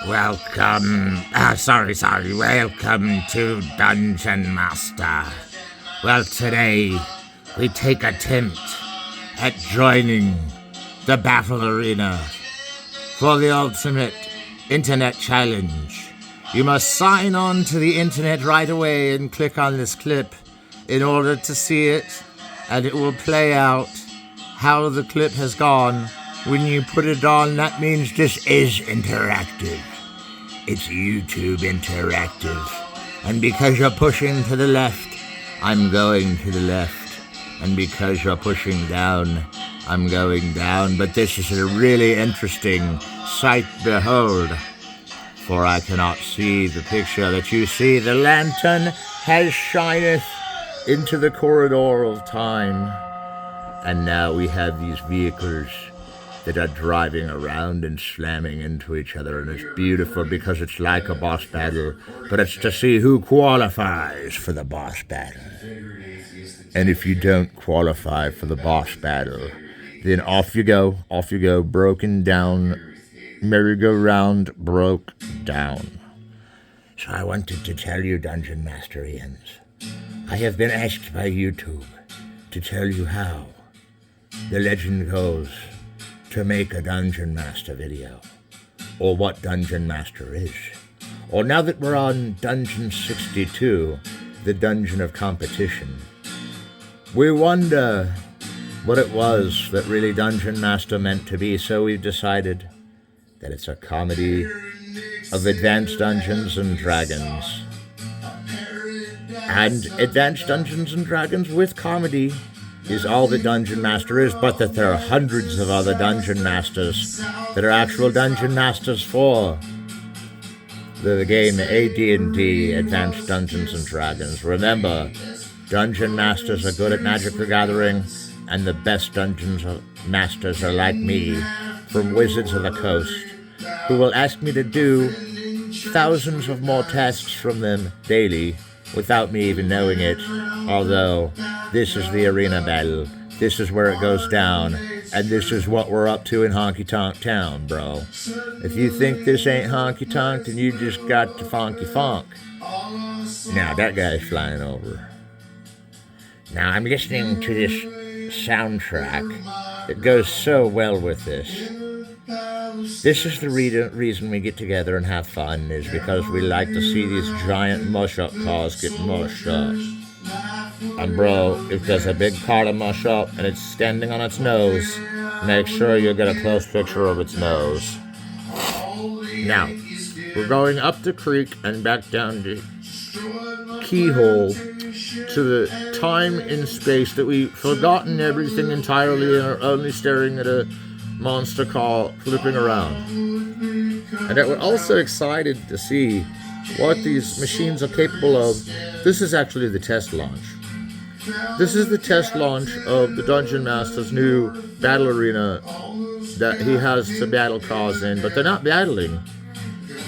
Welcome to Dungeon Master. Well, today we take attempt at joining the battle arena for the ultimate internet challenge. You must sign on to the internet right away and click on this clip in order to see it, and it will play out how the clip has gone. When you put it on, that means this is interactive. It's YouTube interactive. And because you're pushing to the left, I'm going to the left. And because you're pushing down, I'm going down. But this is a really interesting sight behold. For I cannot see the picture that you see. The lantern has shineth into the corridor of time. And now we have these vehicles that are driving around and slamming into each other, and it's beautiful because it's like a boss battle, but it's to see who qualifies for the boss battle. And if you don't qualify for the boss battle, then off you go, broken down, merry-go-round broke down. So I wanted to tell you, Dungeon Masterians, I have been asked by YouTube to tell you how the legend goes to make a Dungeon Master video, or what Dungeon Master is. Or now that we're on Dungeon 62, the Dungeon of Competition, we wonder what it was that really Dungeon Master meant to be, so we've decided that it's a comedy of Advanced Dungeons and Dragons. And Advanced Dungeons and Dragons with comedy is all that Dungeon Master is, but that there are hundreds of other Dungeon Masters that are actual Dungeon Masters for the game AD&D, Advanced Dungeons and Dragons. Remember, Dungeon Masters are good at Magic the Gathering, and the best Dungeon Masters are like me, from Wizards of the Coast, who will ask me to do thousands of more tasks from them daily, without me even knowing it, although this is the arena battle, this is where it goes down, and this is what we're up to in Honky Tonk Town, bro. If you think this ain't Honky Tonk, then you just got to Fonky Fonk. Now, that guy's flying over. Now, I'm listening to this soundtrack. It goes so well with this. This is the reason we get together and have fun, is because we like to see these giant mush-up cars get mushed up. And bro, if there's a big car to mush up and it's standing on its nose, make sure you get a close picture of its nose. Now, we're going up the creek and back down the keyhole to the time and space that we've forgotten everything entirely and are only staring at a monster car flipping around. And we're also excited to see what these machines are capable of. This is actually the test launch. This is the test launch of the Dungeon Master's new battle arena that he has to battle cars in, but they're not battling.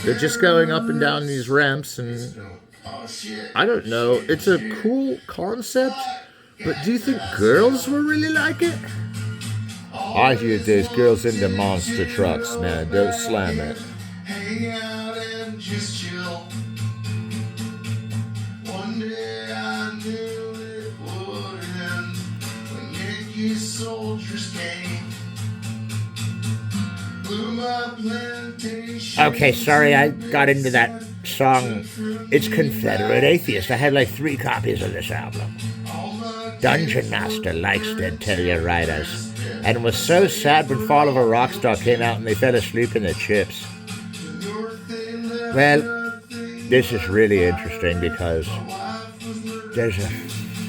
They're just going up and down these ramps, and I don't know, it's a cool concept, but do you think girls will really like it? I hear there's girls into monster trucks, man. Don't slam it. Hang out and just chill. One day I knew it would end when Yankee soldiers came. Blew my plantation. Okay, sorry, I got into that song. It's Confederate Atheist. I had like 3 copies of this album. Dungeon Master likes to tell you writers. And was so sad when Fall of a Rockstar came out and they fell asleep in their chips. Well, this is really interesting because there's a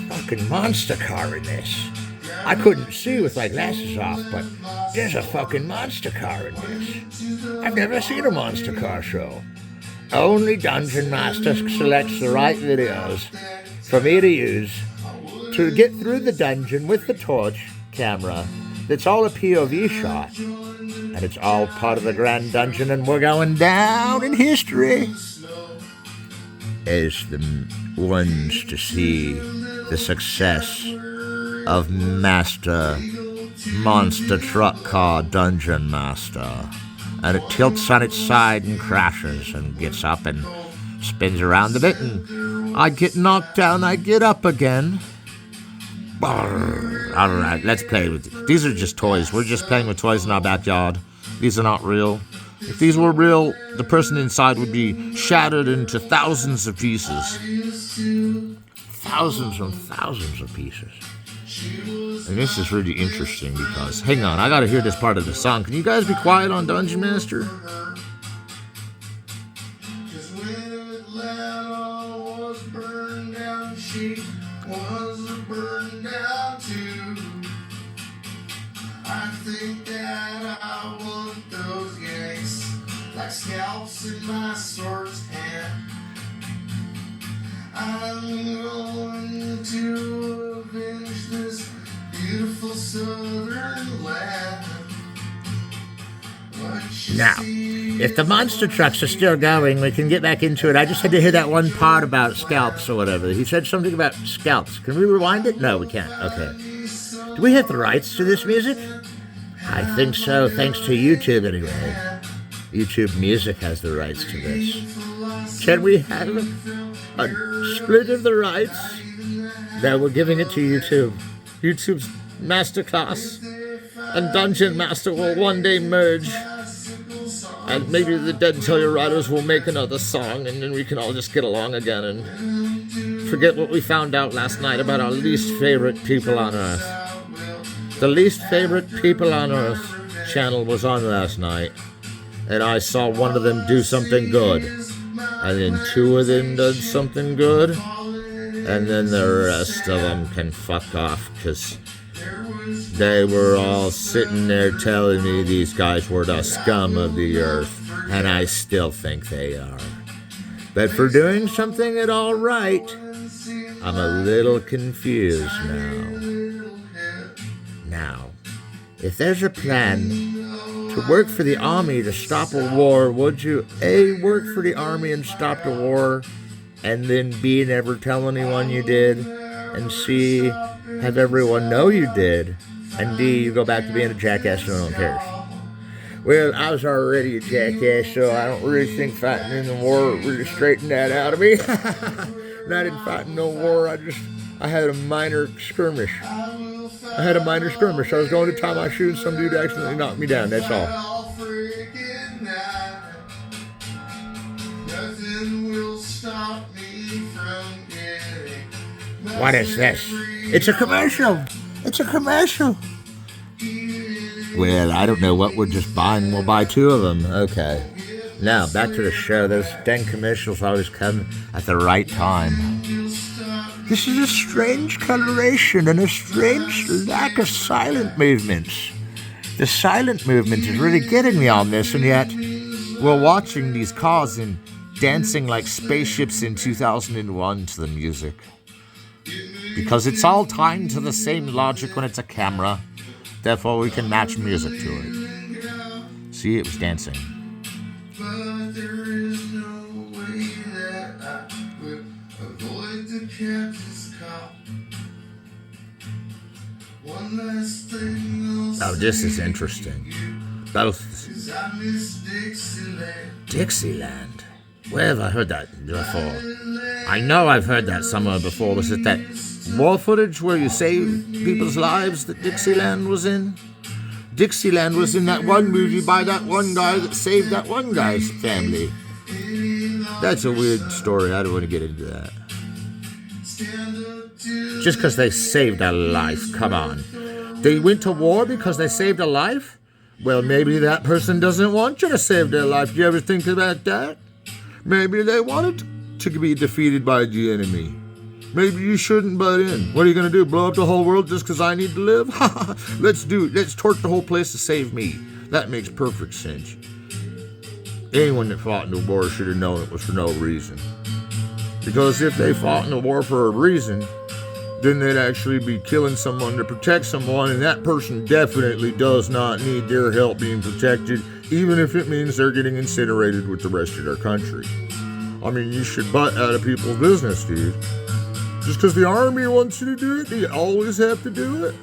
fucking monster car in this. I couldn't see with my glasses off, but there's a fucking monster car in this. I've never seen a monster car show. Only Dungeon Master selects the right videos for me to use to get through the dungeon with the torch camera. It's all a POV shot, and it's all part of the grand dungeon, and we're going down in history as the ones to see the success of Master Monster Truck Car Dungeon Master. and it tilts on its side and crashes and gets up and spins around a bit, and I'd get knocked down, I'd get up again. Brr. All right, let's play with it. These are just toys. We're just playing with toys in our backyard. These are not real. If these were real, the person inside would be shattered into thousands of pieces. Thousands and thousands of pieces. And this is really interesting because, hang on, I gotta hear this part of the song. Can you guys be quiet on Dungeon Master? I think that I want those yanks like scalps in my sword's hand. I'm going to avenge this beautiful southern land. Now, if the monster trucks are still going, we can get back into it. I just had to hear that one part about scalps or whatever. He said something about scalps. Can we rewind it? No, we can't. Okay. Do we have the rights to this music? I think so, thanks to YouTube anyway. YouTube Music has the rights to this. Can we have a split of the rights? No, we're giving it to YouTube. YouTube's Masterclass and Dungeon Master will one day merge. And maybe the Dead Tell Your Writers will make another song, and then we can all just get along again and forget what we found out last night about our least favorite people on Earth. The Least Favorite People on Earth channel was on last night, and I saw one of them do something good, and then two of them did something good, and then the rest of them can fuck off, because they were all sitting there telling me these guys were the scum of the earth, and I still think they are. But for doing something at all right, I'm a little confused now. Now, if there's a plan to work for the army to stop a war, would you A, work for the army and stop the war, and then B, never tell anyone you did, and C, have everyone know you did, and D, you go back to being a jackass and no one cares? Well, I was already a jackass, so I don't really think fighting in the war really straightened that out of me. And I didn't fight in no war, I had a minor skirmish. I was going to tie my shoe and some dude accidentally knocked me down, that's all. What is this? It's a commercial. Well, I don't know what we're just buying. We'll buy two of them. Okay. Now, back to the show. Those dang commercials always come at the right time. This is a strange coloration and a strange lack of silent movements. The silent movement is really getting me on this, and yet we're watching these cars and dancing like spaceships in 2001 to the music. Because it's all timed to the same logic when it's a camera, therefore we can match music to it. See, it was dancing. But there is no way that I will avoid the captain's call. One last thing. Oh, this is interesting. Both. Dixieland. Where have I heard that before? I know I've heard that somewhere before. Was it that war footage where you save people's lives that Dixieland was in? Dixieland was in that one movie by that one guy that saved that one guy's family. That's a weird story. I don't want to get into that. Just because they saved a life. Come on. They went to war because they saved a life? Well, maybe that person doesn't want you to save their life. Do you ever think about that? Maybe they wanted to be defeated by the enemy. Maybe you shouldn't butt in. What are you going to do, blow up the whole world just because I need to live? Let's do it. Let's torch the whole place to save me. That makes perfect sense. Anyone that fought in the war should have known it was for no reason. Because if they fought in the war for a reason, then they'd actually be killing someone to protect someone, and that person definitely does not need their help being protected, even if it means they're getting incinerated with the rest of their country. I mean, you should butt out of people's business, dude. Just because the army wants you to do it, do you always have to do it?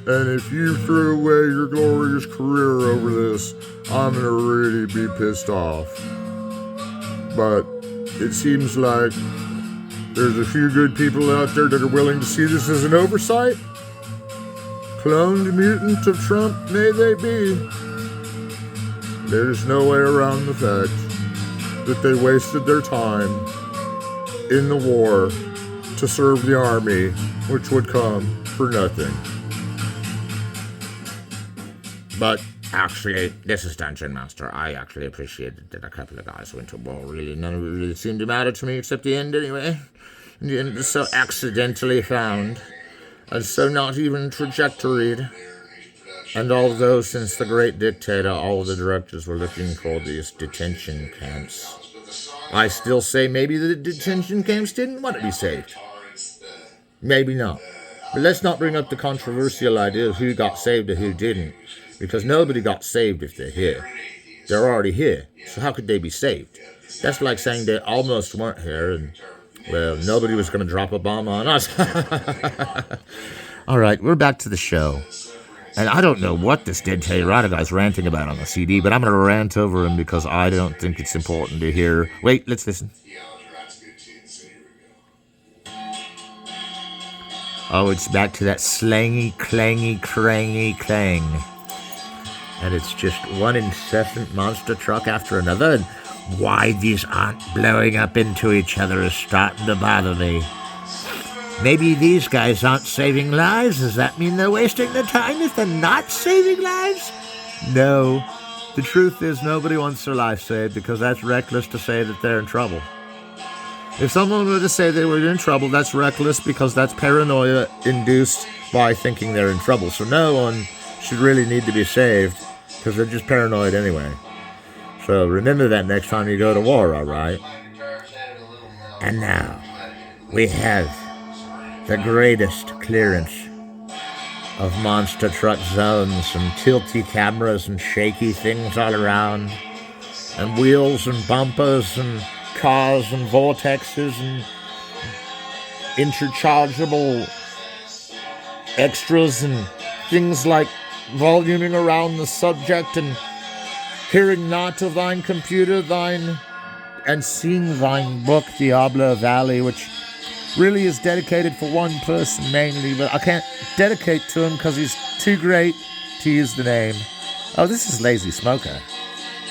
And if you threw away your glorious career over this, I'm gonna really be pissed off. But it seems like there's a few good people out there that are willing to see this as an oversight. Cloned mutant of Trump may they be. There's no way around the fact that they wasted their time in the war to serve the army, which would come for nothing. But actually, this is Dungeon Master. I actually appreciated that a couple of guys went to war. Really, none of it really seemed to matter to me except the end anyway. And the end was so accidentally found, and so not even trajectoried. And although since the great dictator, all the directors were looking for these detention camps, I still say maybe the detention camps didn't want to be saved. Maybe not. But let's not bring up the controversial idea of who got saved and who didn't, because nobody got saved if they're here. They're already here, so how could they be saved? That's like saying they almost weren't here, and, well, nobody was going to drop a bomb on us. All right, we're back to the show. And I don't know what this Dead Taylor guy's ranting about on the CD, but I'm going to rant over him because I don't think it's important to hear. Wait, let's listen. Oh, it's back to that slangy, clangy, crangy clang. And it's just one incessant monster truck after another, and why these aren't blowing up into each other is starting to bother me. Maybe these guys aren't saving lives. Does that mean they're wasting their time if they're not saving lives? No. The truth is nobody wants their life saved because that's reckless to say that they're in trouble. If someone were to say they were in trouble, that's reckless because that's paranoia induced by thinking they're in trouble. So no one should really need to be saved because they're just paranoid anyway. So remember that next time you go to war, all right? And now we have the greatest clearance of monster truck zones and tilty cameras and shaky things all around, and wheels and bumpers and cars and vortexes and interchangeable extras and things like voluming around the subject and hearing not of thine computer thine and seeing thine book Diablo Valley, which really is dedicated for one person mainly, but I can't dedicate to him because he's too great to use the name. Oh, this is Lazy Smoker.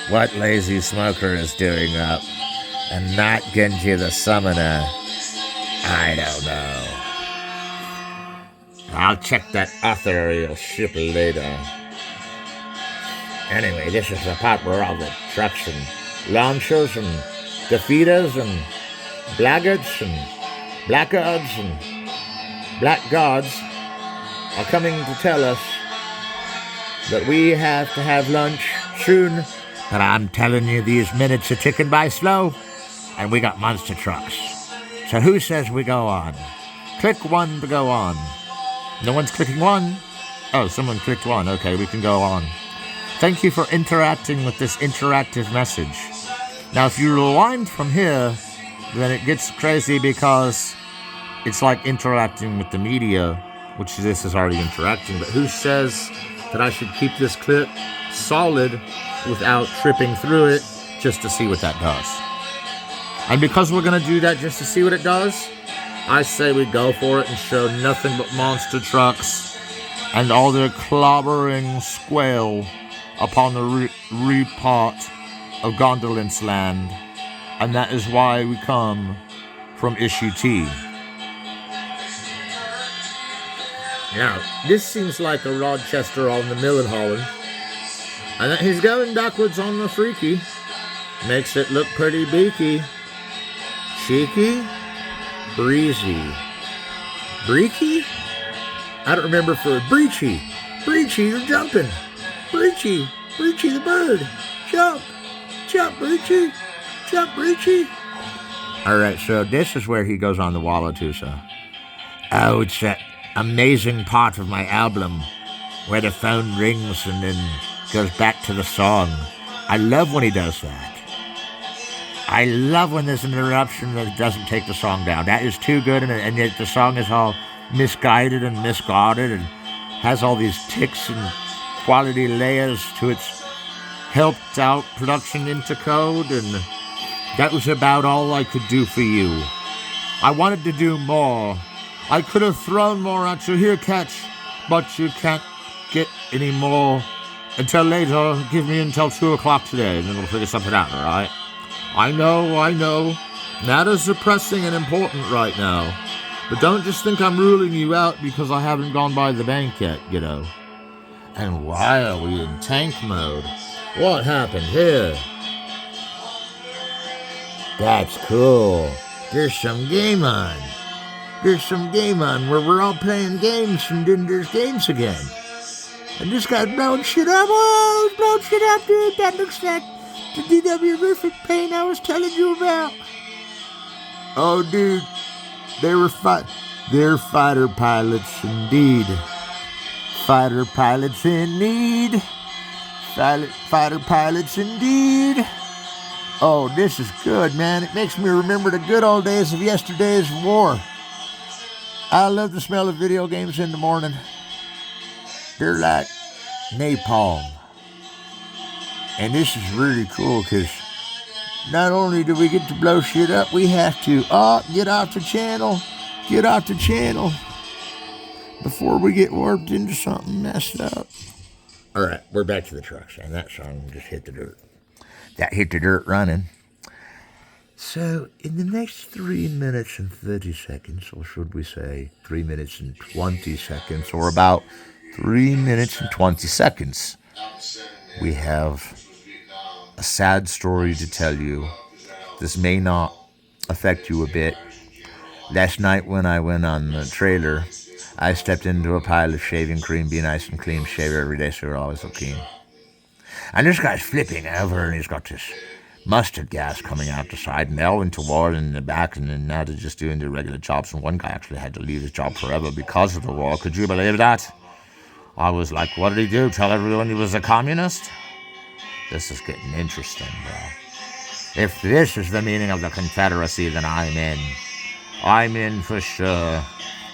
What Lazy Smoker is doing up and not Genji the Summoner, I don't know. I'll check that authorial ship later. Anyway, this is the part where all the trucks and launchers and defeaters and blackguards and blackguards and blackguards are coming to tell us that we have to have lunch soon. But I'm telling you, these minutes are ticking by slow, and we got monster trucks. So who says we go on? Click 1 to go on. No one's clicking 1? Oh, someone clicked 1. Okay, we can go on. Thank you for interacting with this interactive message. Now, if you rewind from here, then it gets crazy because it's like interacting with the media, which this is already interacting. But who says that I should keep this clip solid without tripping through it just to see what that does? And because we're going to do that just to see what it does, I say we go for it and show nothing but monster trucks and all their clobbering squeal upon the repart of Gondolin's land. And that is why we come from issue T. Now, this seems like a Rochester on the Millenholland. And that he's going backwards on the freaky. Makes it look pretty beaky. Cheeky? Breezy. Breaky? I don't remember for breachy. Breachy, you're jumping. Breachy. Breachy the bird. Jump. Jump, Breachy. Jump, Breachy. Alright, so this is where he goes on the Wallatusa. Oh, it's that amazing part of my album where the phone rings and then goes back to the song. I love when he does that. I love when there's an interruption that doesn't take the song down. That is too good, and yet the song is all misguided and misguarded and has all these ticks and quality layers to its helped out production into code, and that was about all I could do for you. I wanted to do more. I could have thrown more at you. Here, catch. But you can't get any more until later. Give me until 2 o'clock today, and then we'll figure something out, all right? I know. Matters are pressing and important right now. But don't just think I'm ruling you out because I haven't gone by the bank yet, you know. And why are we in tank mode? What happened here? That's cool. There's some game on. Where we're all playing games from Dinder's Games again. And this guy's blowing shit up. Oh, he's blowing shit up, dude. That looks like the DW roofing paint I was telling you about. Oh, dude. They're fighter pilots indeed. Fighter pilots in need. Fighter pilots indeed. Oh, this is good, man. It makes me remember the good old days of yesterday's war. I love the smell of video games in the morning. They're like napalm. And this is really cool because not only do we get to blow shit up, we have to get off the channel before we get warped into something messed up. All right, we're back to the trucks, and that song just hit the dirt. That hit the dirt running. So, in the next 3 minutes and 30 seconds, or should we say 3 minutes and 20 seconds, or about 3 minutes and 20 seconds, we have a sad story to tell you. This may not affect you a bit. Last night when I went on the trailer, I stepped into a pile of shaving cream, be nice and clean, shave every day so you're always so clean. And this guy's flipping over and he's got this mustard gas coming out the side, and they all went to war in the back, and then now they're just doing their regular jobs, and one guy actually had to leave his job forever because of the war. Could you believe that? I was like, what did he do? Tell everyone he was a communist? This is getting interesting, bro. If this is the meaning of the Confederacy, then I'm in. I'm in for sure.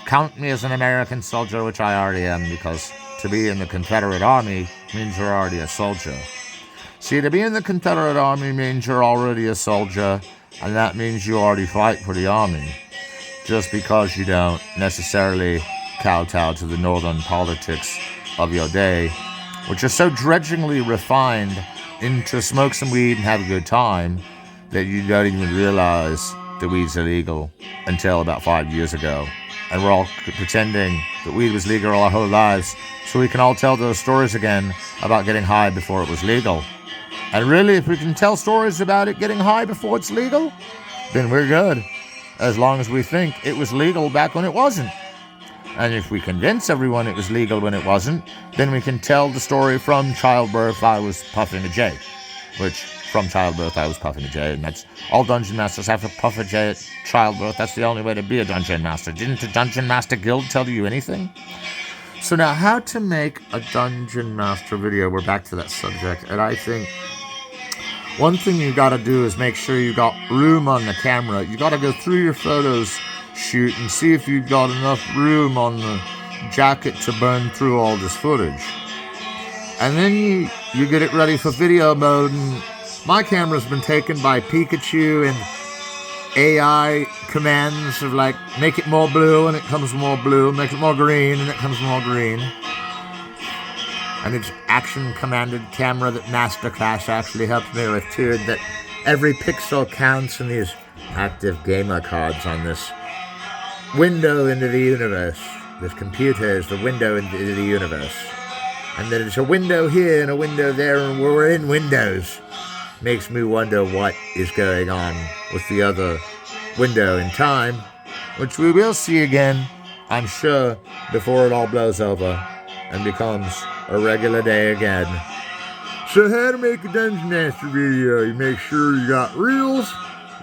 Count me as an American soldier, which I already am, because to be in the Confederate Army means you're already a soldier. See, to be in the Confederate Army means you're already a soldier, and that means you already fight for the Army. Just because you don't necessarily kowtow to the northern politics of your day, which are so dredgingly refined into smoke some weed and have a good time that you don't even realize the weed's illegal until about 5 years ago. And we're all pretending that weed was legal our whole lives so we can all tell those stories again about getting high before it was legal. And really, if we can tell stories about it getting high before it's legal, then we're good. As long as we think it was legal back when it wasn't. And if we convince everyone it was legal when it wasn't, then we can tell the story from childbirth I was puffing a J. Which, from childbirth I was puffing a J, and that's all Dungeon Masters have to puff a J at childbirth. That's the only way to be a Dungeon Master. Didn't the Dungeon Master Guild tell you anything? So now, how to make a Dungeon Master video? We're back to that subject, and I think one thing you gotta do is make sure you got room on the camera. You gotta go through your photos shoot and see if you've got enough room on the jacket to burn through all this footage. And then you get it ready for video mode, and my camera's been taken by Pikachu and AI commands of like, make it more blue and it comes more blue, make it more green and it comes more green. And it's action commanded camera that Masterclass actually helped me with too, that every pixel counts in these active gamer cards on this window into the universe. This computer is the window into the universe. And that it's a window here and a window there, and we're in Windows. Makes me wonder what is going on with the other window in time, which we will see again, I'm sure, before it all blows over and becomes a regular day again. So how to make a Dungeon Master video? You make sure you got reels,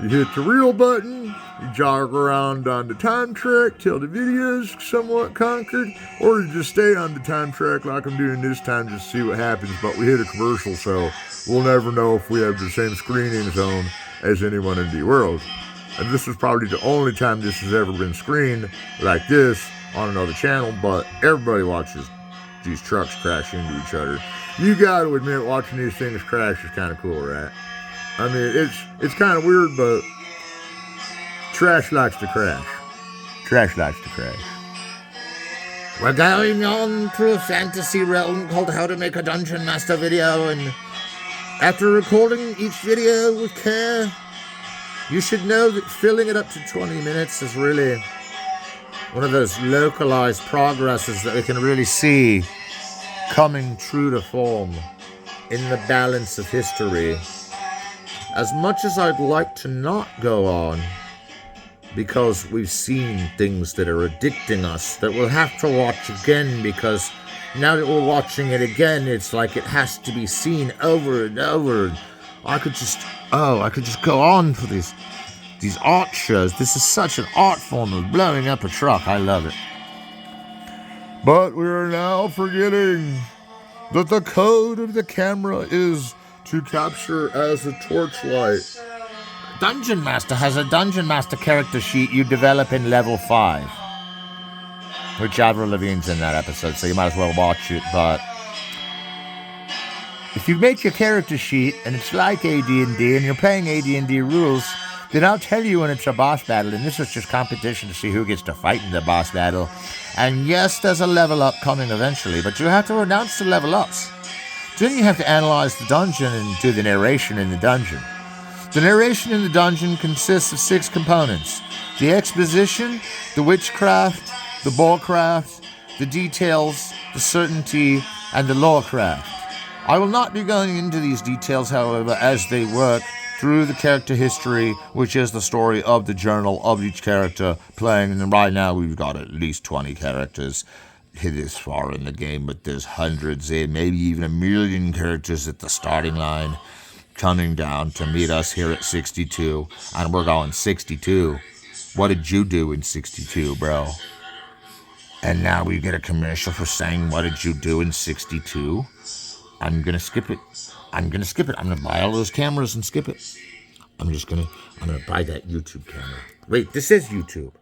you hit the reel button, you jog around on the time track till the video's somewhat conquered, or you just stay on the time track like I'm doing this time just to see what happens, but we hit a commercial, so we'll never know if we have the same screening zone as anyone in the world. And this is probably the only time this has ever been screened like this on another channel, but everybody watches these trucks crash into each other. You got to admit, watching these things crash is kind of cool, right? I mean, it's kind of weird, but trash likes to crash. Trash likes to crash. We're going on through a fantasy realm called How to Make a Dungeon Master video, and after recording each video with care, you should know that filling it up to 20 minutes is really one of those localized progresses that we can really see coming true to form in the balance of history. As much as I'd like to not go on, because we've seen things that are addicting us that we'll have to watch again, because now that we're watching it again, it's like it has to be seen over and over. I could just go on for these art shows. This is such an art form of blowing up a truck. I love it. But we're now forgetting that the code of the camera is to capture as a torchlight. Dungeon Master has a Dungeon Master character sheet you develop in level 5. Which Avril Lavigne's in that episode, so you might as well watch it, but if you make your character sheet and it's like AD&D and you're playing AD&D rules, then I'll tell you when it's a boss battle, and this is just competition to see who gets to fight in the boss battle. And yes, there's a level up coming eventually, but you have to announce the level ups. Then you have to analyze the dungeon and do the narration in the dungeon. The narration in the dungeon consists of 6 components: the exposition, the witchcraft, the bullcraft, the details, the certainty, and the lorecraft. I will not be going into these details, however, as they work through the character history, which is the story of the journal of each character playing. And right now we've got at least 20 characters this far in the game, but there's hundreds and maybe even 1 million characters at the starting line coming down to meet us here at 62. And we're going 62. What did you do in 62, bro? And now we get a commercial for saying, what did you do in 62? I'm going to skip it. I'm going to buy all those cameras and skip it. I'm going to buy that YouTube camera. Wait, this is YouTube.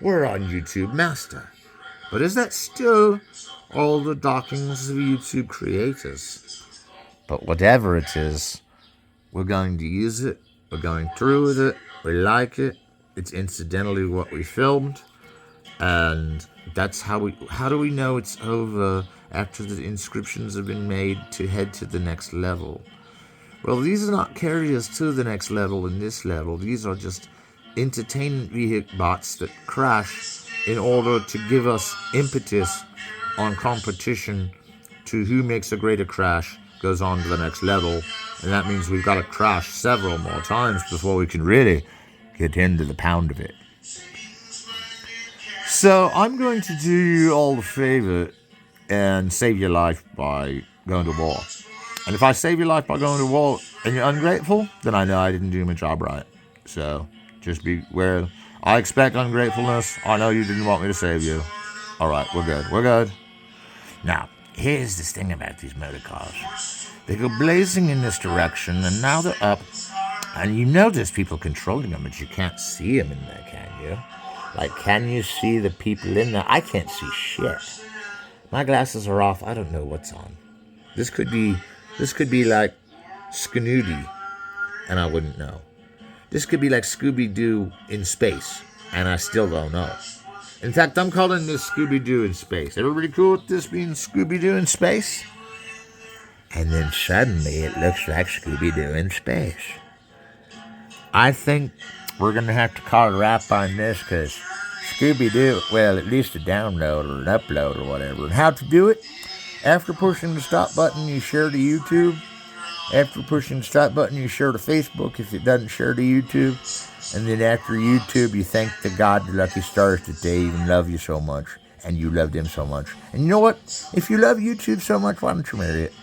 We're on YouTube Master. But is that still all the dockings of YouTube creators? But whatever it is, we're going to use it. We're going through with it. We like it. It's incidentally what we filmed. And that's how do we know it's over after the inscriptions have been made to head to the next level? Well, these are not carriers to the next level in this level. These are just entertainment vehicle bots that crash in order to give us impetus on competition to who makes a greater crash goes on to the next level. And that means we've got to crash several more times before we can really get into the pound of it. So I'm going to do you all the favor and save your life by going to war. And if I save your life by going to war and you're ungrateful, then I know I didn't do my job right. So just beware. I expect ungratefulness. I know you didn't want me to save you. All right, we're good. Now, here's this thing about these motor cars. They go blazing in this direction, and now they're up. And you know there's people controlling them, but you can't see them in there, can you? Like, can you see the people in there? I can't see shit. My glasses are off. I don't know what's on. This could be like Scoody, and I wouldn't know. This could be like Scooby-Doo in space, and I still don't know. In fact, I'm calling this Scooby-Doo in space. Everybody cool with this being Scooby-Doo in space? And then suddenly it looks like Scooby-Doo in space. I think we're going to have to call a wrap on this, because Scooby-Doo, well, at least a download or an upload or whatever. And how to do it? After pushing the stop button, you share to YouTube. After pushing the stop button, you share to Facebook if it doesn't share to YouTube. And then after YouTube, you thank the God, the lucky stars, that they even love you so much. And you love them so much. And you know what? If you love YouTube so much, why don't you marry it?